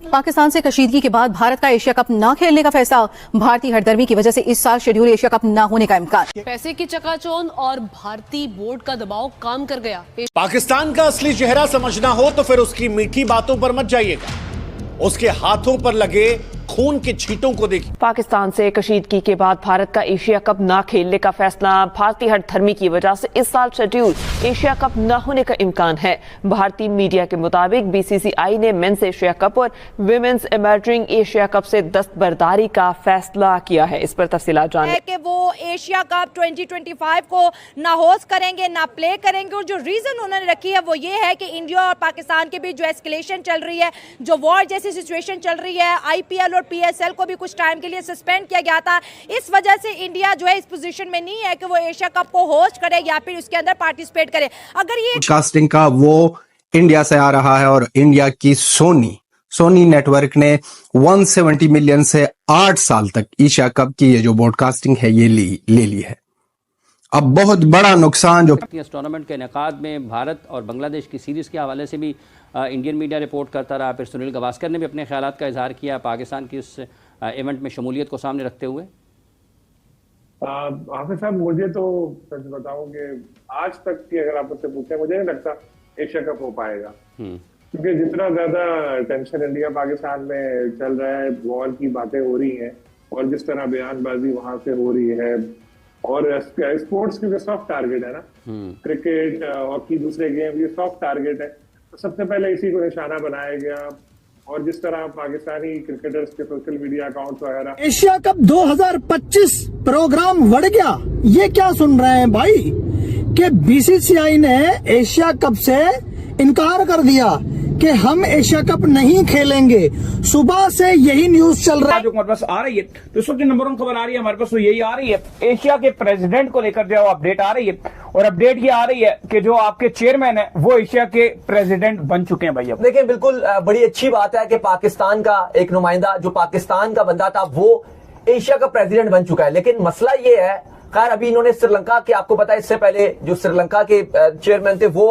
पाकिस्तान से कशीदगी के बाद भारत का एशिया कप न खेलने का फैसला। भारतीय हरदर्मी की वजह से इस साल शेड्यूल एशिया कप न होने का इम्कान। पैसे की चकाचौंध और भारतीय बोर्ड का दबाव काम कर गया। पाकिस्तान का असली चेहरा समझना हो तो फिर उसकी मीठी बातों पर मत जाइएगा, उसके हाथों पर लगे खून के छींटों को देखिए। पाकिस्तान से कशीदगी के बाद भारत का एशिया कप न खेलने का फैसला। भारतीय हडधर्मी की वजह से इस साल शेड्यूल एशिया कप न होने का इम्कान है। भारतीय मीडिया के मुताबिक बीसीसीआई ने मेंस एशिया कप और विमेंस इमर्जिंग एशिया कप से दस्तबरदारी का फैसला किया है। इस पर तफसीलात जानिए कि वो एशिया कप 2025 को ना होस्ट करेंगे ना प्ले करेंगे, और जो रीजन उन्होंने रखी है वो ये है कि इंडिया और पाकिस्तान के बीच जो एस्केलेशन चल रही है, जो वॉर जैसी सिचुएशन चल रही है, आईपीएल और पीएसएल को भी कुछ टाइम के लिए सस्पेंड किया गया था। इस वजह से इंडिया जो है इस पोजीशन में नहीं है कि वो एशिया कप को होस्ट करे या फिर उसके अंदर पार्टिसिपेट करे। अगर ये कास्टिंग का वो इंडिया से आ रहा है और इंडिया की सोनी नेटवर्क ने 170 मिलियन से 8 साल तक एशिया कप की ये जो ब्रॉडकास्टिंग है ये ले ली है। अब बहुत बड़ा नुकसान जो इस टूर्नामेंट के इनेकाद में भारत और बांग्लादेश की सीरीज़ के हवाले से भी इंडियन मीडिया रिपोर्ट करता रहा। फिर सुनील गावस्कर ने भी अपने ख्यालात का इजहार किया पाकिस्तान की इस इवेंट में शमूलियत को सामने रखते हुए। हाफिज साहब, मुझे तो सच बताऊं कि आज तक की अगर आप मुझसे पूछें, मुझे नहीं लगता एशिया कप हो पाएगा, क्योंकि जितना ज्यादा टेंशन इंडिया पाकिस्तान में चल रहा है, वॉर की बातें हो रही हैं और जिस तरह बयानबाजी वहां से हो रही है, और स्पोर्ट्स क्योंकि सॉफ्ट टारगेट है ना, क्रिकेट हॉकी दूसरे गेम ये सॉफ्ट टारगेट है, तो सबसे पहले इसी को निशाना बनाया गया। और जिस तरह पाकिस्तानी क्रिकेटर्स के सोशल मीडिया अकाउंट्स वगैरह, एशिया कप 2025 प्रोग्राम बढ़ गया, ये क्या सुन रहे हैं भाई कि बीसीसीआई ने एशिया कप से इनकार कर दिया कि हम एशिया कप नहीं खेलेंगे। सुबह से यही न्यूज चल रहा है जो हमारे पास आ रही है, तो इस वक्त नंबर 1 खबर आ रही है हमारे पास, तो यही आ रही है एशिया के प्रेसिडेंट को लेकर जो अपडेट आ रही है, और अपडेट ये आ रही है कि जो आपके चेयरमैन है वो एशिया के प्रेसिडेंट बन चुके हैं। भैया देखिए, बिल्कुल बड़ी अच्छी बात है कि पाकिस्तान का एक नुमाइंदा जो पाकिस्तान का बंदा था वो एशिया का प्रेसिडेंट बन चुका है। लेकिन मसला ये है, खैर अभी इन्होंने श्रीलंका के, आपको पता है इससे पहले जो श्रीलंका के चेयरमैन थे वो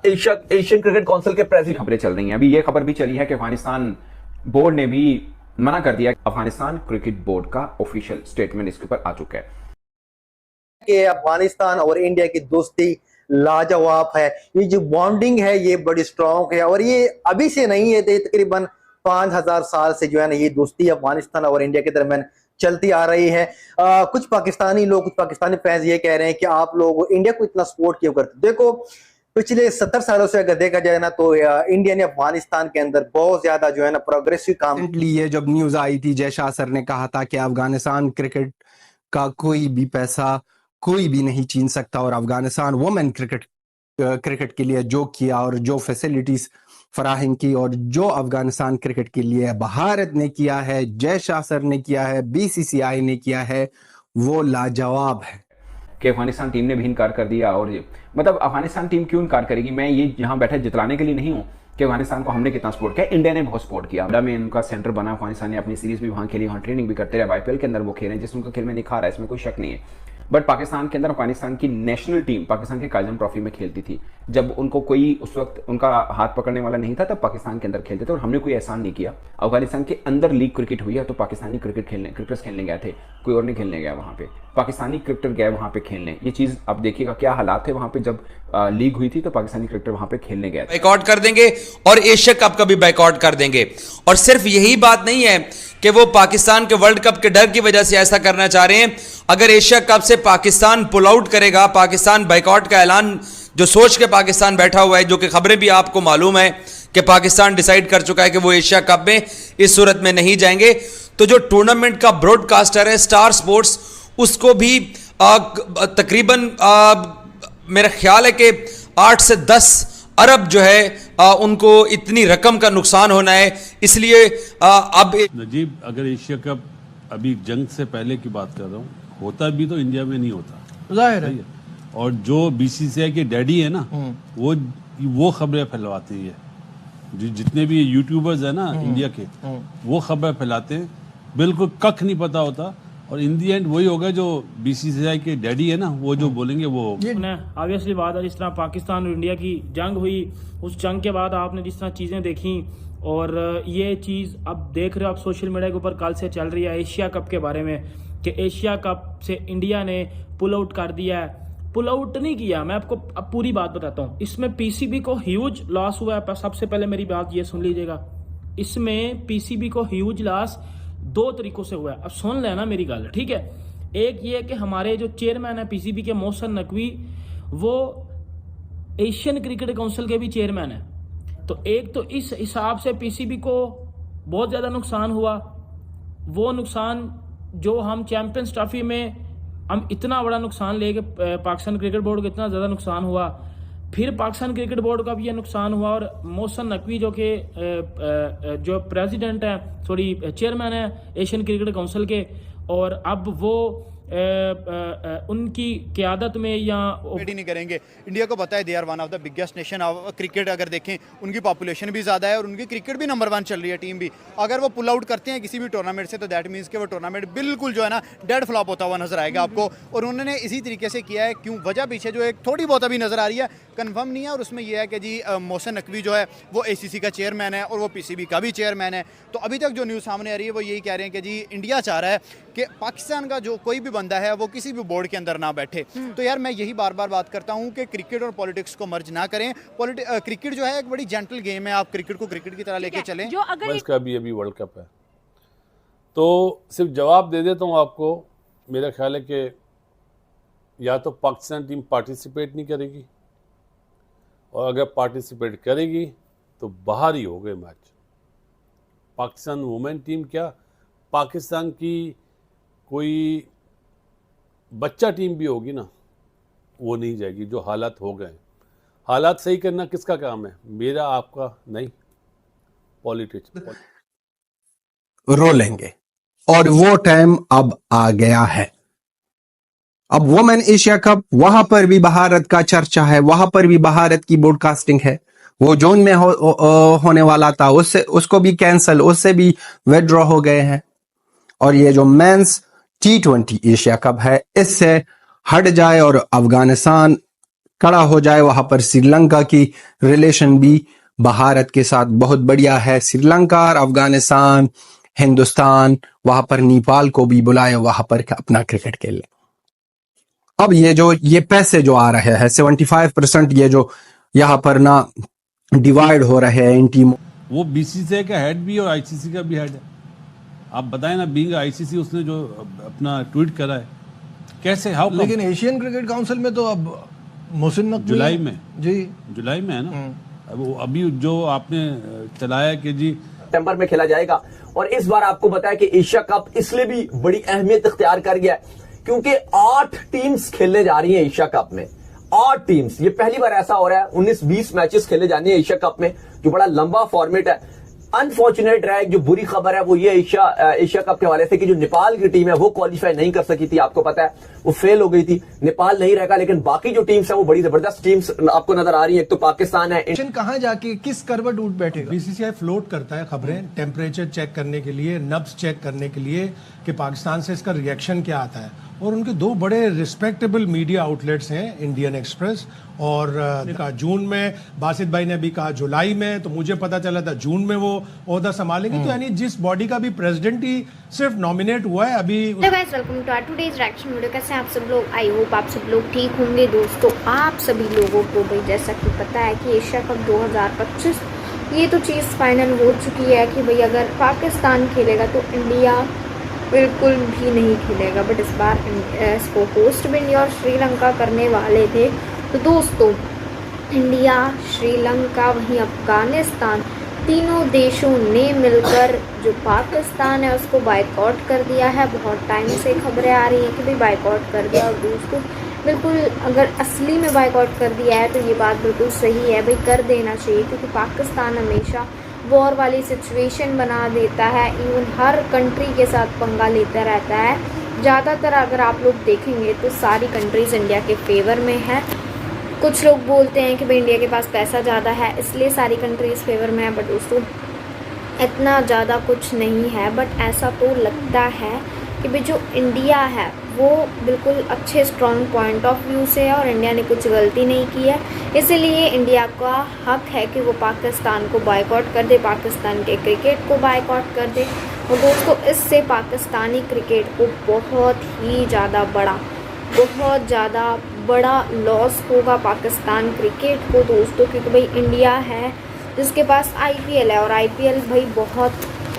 एशियन क्रिकेट काउंसिल के प्रेसिडेंट। खबरें चल रही हैं, अभी ये खबर भी चली है कि अफगानिस्तान बोर्ड ने भी मना कर दिया। अफगानिस्तान क्रिकेट बोर्ड का ऑफिशियल स्टेटमेंट इसके ऊपर आ चुका है कि अफगानिस्तान और इंडिया की दोस्ती लाजवाब है, ये जो बॉन्डिंग है ये बड़ी स्ट्रॉन्ग है, और ये अभी से नहीं है, तकरीबन 5000 साल से जो है ना ये दोस्ती अफगानिस्तान और इंडिया के दरमियान चलती आ रही है। कुछ पाकिस्तानी लोग, कुछ पाकिस्तानी फैंस ये कह रहे हैं कि आप लोग इंडिया को इतना सपोर्ट क्यों करते। देखो, पिछले 70 सालों से अगर देखा जाए ना तो इंडिया ने अफगानिस्तान के अंदर बहुत ज्यादा जो है ना प्रोग्रेसिव काम। ये जब न्यूज आई थी, जय शाह सर ने कहा था कि अफगानिस्तान क्रिकेट का कोई भी पैसा कोई भी नहीं छीन सकता, और अफगानिस्तान वुमेन क्रिकेट के लिए जो किया और जो फैसिलिटीज फराहम की और जो अफगानिस्तान क्रिकेट के लिए भारत ने किया है, जय शाह सर ने किया है, बीसीसीआई ने किया है, वो लाजवाब है। कि अफगानिस्तान टीम ने भी इनकार कर दिया। और मतलब अफगानिस्तान टीम क्यों इनकार करेगी? मैं ये यहाँ बैठा जितलाने के लिए नहीं हूँ कि अफगानिस्तान को हमने कितना सपोर्ट किया, इंडिया ने बहुत सपोर्ट किया। इंडिया में उनका सेंटर बना, अफगानिस्तान ने अपनी सीरीज भी वहाँ खेली, वहाँ ट्रेनिंग भी करते रहे, आईपीएल के अंदर वो खेले, जिसमें उनका खेल में निखार है, इसमें कोई शक नहीं है। बट पाकिस्तान के अंदर अफगानिस्तान की नेशनल टीम पाकिस्तान के काजम ट्रॉफी में खेलती थी, जब उनको कोई उस वक्त उनका हाथ पकड़ने वाला नहीं था, तब पाकिस्तान के अंदर खेलते थे, और हमने कोई एहसान नहीं किया। अफगानिस्तान के अंदर लीग क्रिकेट हुई है तो पाकिस्तानी क्रिकेटर्स खेलने गए थे, कोई और नहीं खेलने गया वहाँ पे, पाकिस्तानी क्रिकेटर गए वहाँ पे खेलने। ये चीज़ आप देखिएगा क्या हालात थे वहाँ पे, जब लीग हुई थी तो पाकिस्तानी क्रिकेटर वहाँ पे खेलने गए। बाइकआउट कर देंगे और एशिया कप का भी बाइकआउट कर देंगे। और सिर्फ यही बात नहीं है कि वो पाकिस्तान के वर्ल्ड कप के डर की वजह से ऐसा करना चाह रहे हैं। अगर एशिया कप से पाकिस्तान पुल आउट करेगा, पाकिस्तान बाइकआउट का ऐलान जो सोच के पाकिस्तान बैठा हुआ है, जो कि खबरें भी आपको मालूम है कि पाकिस्तान डिसाइड कर चुका है कि वो एशिया कप में इस सूरत में नहीं जाएंगे, तो जो टूर्नामेंट का ब्रॉडकास्टर है स्टार स्पोर्ट्स, उसको भी तकरीबन मेरा ख्याल है कि 8 से 10 अरब जो है उनको इतनी रकम का नुकसान होना है। इसलिए अब नजीब, अगर एशिया कप अभी जंग से पहले की बात कर रहा हूँ, होता भी तो इंडिया में नहीं होता, जाहिर है। और जो बीसीसीआई के डैडी है ना, वो खबरें फैलवाती है, जितने भी यूट्यूबर्स है ना इंडिया के, वो खबर फैलाते हैं, बिल्कुल कख नहीं पता होता, और इन दी एंड वही होगा जो बीसीसीआई के डैडी है ना, वो जो बोलेंगे वो ऑब्वियसली बात है। जिस तरह पाकिस्तान और इंडिया की जंग हुई, उस जंग के बाद आपने जिस तरह चीज़ें देखी और ये चीज़ अब देख रहे हो आप सोशल मीडिया के ऊपर कल से चल रही है एशिया कप के बारे में कि एशिया कप से इंडिया ने पुल आउट कर दिया है। पुल आउट नहीं किया, मैं आपको अब पूरी बात बताता हूँ। इसमें पीसीबी को ह्यूज लॉस हुआ है। सबसे पहले मेरी बात ये सुन लीजिएगा, इसमें पीसीबी को ह्यूज लॉस 2 तरीकों से हुआ है। अब सुन लेना मेरी गल, ठीक है। एक ये कि हमारे जो चेयरमैन है पीसीबी के मोहसिन नकवी, वो एशियन क्रिकेट काउंसिल के भी चेयरमैन है। तो एक तो इस हिसाब से पीसीबी को बहुत ज़्यादा नुकसान हुआ। वो नुकसान जो हम चैंपियंस ट्रॉफी में हम इतना बड़ा नुकसान लेके पाकिस्तान क्रिकेट बोर्ड को इतना ज़्यादा नुकसान हुआ, फिर पाकिस्तान क्रिकेट बोर्ड का भी ये नुकसान हुआ। और मोहसिन नकवी जो कि जो प्रेसिडेंट है चेयरमैन है एशियन क्रिकेट काउंसिल के, और अब वो उनकी क़यादत में या नहीं करेंगे। इंडिया को पता है they are one of the biggest nation of cricket. अगर देखें उनकी पॉपुलेशन भी ज़्यादा है और उनकी क्रिकेट भी नंबर 1 चल रही है, टीम भी। अगर वो पुल आउट करते हैं किसी भी टूर्नामेंट से तो दैट मीन्स कि वो टूर्नामेंट बिल्कुल जो है ना डेड फ्लॉप होता हुआ नजर आएगा आपको। और उन्होंने इसी तरीके से किया है। क्यों वजह पीछे जो एक थोड़ी बहुत अभी नजर आ रही है, कन्फर्म नहीं है। और उसमें यह है कि जी मोहसिन नकवी जो है वो ACC का चेयरमैन है और वो PCB का भी चेयरमैन है। तो अभी तक जो न्यूज़ सामने आ रही है वो यही कह रहे हैं कि जी इंडिया चाह रहा है कि पाकिस्तान का जो कोई भी बंदा है वो किसी भी बोर्ड के अंदर ना बैठे। तो यार मैं यही बार बार बात करता हूं कि क्रिकेट और पॉलिटिक्स को मर्ज ना करें। क्रिकेट जो है एक बड़ी जेंटल गेम है, आप क्रिकेट को क्रिकेट की तरह लेके चलें। जो अगर इसका भी अभी वर्ल्ड कप है तो सिर्फ जवाब दे देता हूं आपको। मेरा ख्याल है कि या तो पाकिस्तान टीम पार्टिसिपेट नहीं करेगी, और अगर पार्टिसिपेट करेगी तो बाहर ही हो गए मैच। पाकिस्तान वुमेन टीम क्या, पाकिस्तान की कोई बच्चा टीम भी होगी ना, वो नहीं जाएगी। जो हालात हो गए, हालात सही करना किसका काम है? मेरा, आपका नहीं, पॉलिटिक्स रो लेंगे। और वो टाइम अब आ गया है। अब वुमेन एशिया कप, वहां पर भी भारत का चर्चा है, वहां पर भी भारत की ब्रॉडकास्टिंग है। वो जून में होने वाला था, उसको भी कैंसिल, उससे भी विड्रॉ हो गए हैं। और ये जो मेंस T20 एशिया कप है, इससे हट जाए और अफगानिस्तान खड़ा हो जाए। वहां पर श्रीलंका की रिलेशन भी भारत के साथ बहुत बढ़िया है। श्रीलंका और अफगानिस्तान, हिंदुस्तान वहां पर नेपाल को भी बुलाए, वहां पर अपना क्रिकेट खेले। अब ये पैसे जो आ रहे हैं 75%, ये जो यहाँ पर ना डिवाइड हो रहे हैं इन टीमों। वो BCCI का हेड भी और ICC का भी हेड है। आप बताएं ना, बीइंग ICC उसने जो अपना ट्वीट करा है, कैसे हाउ? लेकिन एशियन क्रिकेट काउंसिल में तो अब मोहसिन नकवी जुलाई में, जी जुलाई में है ना। अब अभी जो आपने चलाया कि जी सितंबर में खेला जाएगा। और इस बार आपको बताया कि एशिया कप इसलिए भी बड़ी अहमियत इख्तियार कर गया है क्योंकि 8 टीम्स खेलने जा रही हैं एशिया कप में। 8 टीम्स, ये पहली बार ऐसा हो रहा है। 19-20 मैचेस खेले जाने हैं एशिया कप में, जो बड़ा लंबा फॉर्मेट है। अनफॉर्चुनेट रहा है, जो बुरी खबर है वो ये एशिया कप के हवाले से कि जो नेपाल की टीम है वो क्वालिफाई नहीं कर सकी थी। आपको पता है वो फेल हो गई थी, नेपाल नहीं रहेगा। लेकिन बाकी जो टीम्स है वो बड़ी जबरदस्त टीम्स आपको नजर आ रही है। एक तो पाकिस्तान है। कहां जाके किस करवट उठ बैठेगा? BCCI फ्लोट करता है खबरें टेम्परेचर चेक करने के लिए, नब्ज चेक करने के लिए कि पाकिस्तान से इसका रिएक्शन क्या आता है। और उनके 2 बड़े रिस्पेक्टेबल मीडिया आउटलेट्स हैं, इंडियन एक्सप्रेस और कहा जून में, बासित भाई ने भी कहा जुलाई में, तो मुझे पता चला था जून में वो ओहदा संभालेंगे। तो यानी जिस बॉडी का भी प्रेसिडेंट ही सिर्फ नॉमिनेट हुआ है अभी। Hello guys, welcome to our today's reaction video. कैसे आप सब लोग? आई होप आप सब लोग ठीक होंगे। दोस्तों, आप सभी लोगों को भाई जैसा कि पता है कि एशिया कप 2025 ये तो चीज़ फाइनल हो चुकी है कि भाई अगर पाकिस्तान खेलेगा तो इंडिया बिल्कुल भी नहीं खेलेगा। बट इस बार इसको होस्ट भी इंडिया और श्रीलंका करने वाले थे। तो दोस्तों, इंडिया, श्रीलंका, वहीं अफगानिस्तान, तीनों देशों ने मिलकर जो पाकिस्तान है उसको बायकॉट कर दिया है। बहुत टाइम से खबरें आ रही हैं कि भाई बायकॉट कर दिया। और दोस्तों, बिल्कुल अगर असली में बायकॉट कर दिया है तो ये बात बिल्कुल सही है, भाई कर देना चाहिए। क्योंकि पाकिस्तान हमेशा वॉर वाली सिचुएशन बना देता है, इवन हर कंट्री के साथ पंगा लेता रहता है। ज़्यादातर अगर आप लोग देखेंगे तो सारी कंट्रीज़ इंडिया के फेवर में है। कुछ लोग बोलते हैं कि भाई इंडिया के पास पैसा ज़्यादा है इसलिए सारी कंट्रीज़ फेवर में है, बट दोस्तों इतना ज़्यादा कुछ नहीं है। बट ऐसा तो लगता है कि भाई जो इंडिया है वो बिल्कुल अच्छे स्ट्रॉन्ग पॉइंट ऑफ व्यू से है और इंडिया ने कुछ गलती नहीं की है, इसीलिए इंडिया का हक है कि वो पाकिस्तान को बायकॉट कर दे, पाकिस्तान के क्रिकेट को बायकॉट कर दे। और दोस्तों इससे पाकिस्तानी क्रिकेट को बहुत ज़्यादा बड़ा लॉस होगा पाकिस्तान क्रिकेट को दोस्तों, क्योंकि भाई इंडिया है जिसके पास IPL है और IPL भाई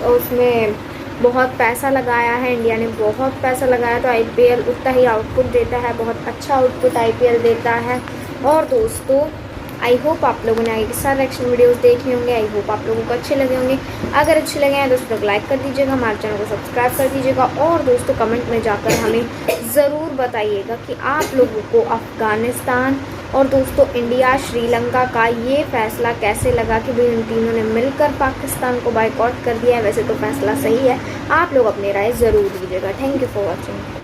उसमें बहुत पैसा लगाया है, इंडिया ने बहुत पैसा लगाया, तो IPL उतना ही आउटपुट देता है, बहुत अच्छा आउटपुट IPL देता है। और दोस्तों आई होप आप लोगों ने आगे के सारे रिएक्शन वीडियोस देखे होंगे, आई होप आप लोगों को अच्छे लगे होंगे। अगर अच्छे लगे हैं दोस्तों लाइक कर दीजिएगा, हमारे चैनल को सब्सक्राइब कर दीजिएगा और दोस्तों कमेंट में जाकर हमें ज़रूर बताइएगा कि आप लोगों को अफ़गानिस्तान और दोस्तों इंडिया श्रीलंका का ये फैसला कैसे लगा कि भाई इन तीनों ने मिलकर पाकिस्तान को बायकॉट कर दिया है। वैसे तो फैसला सही है, आप लोग अपनी राय ज़रूर दीजिएगा। Thank you for watching.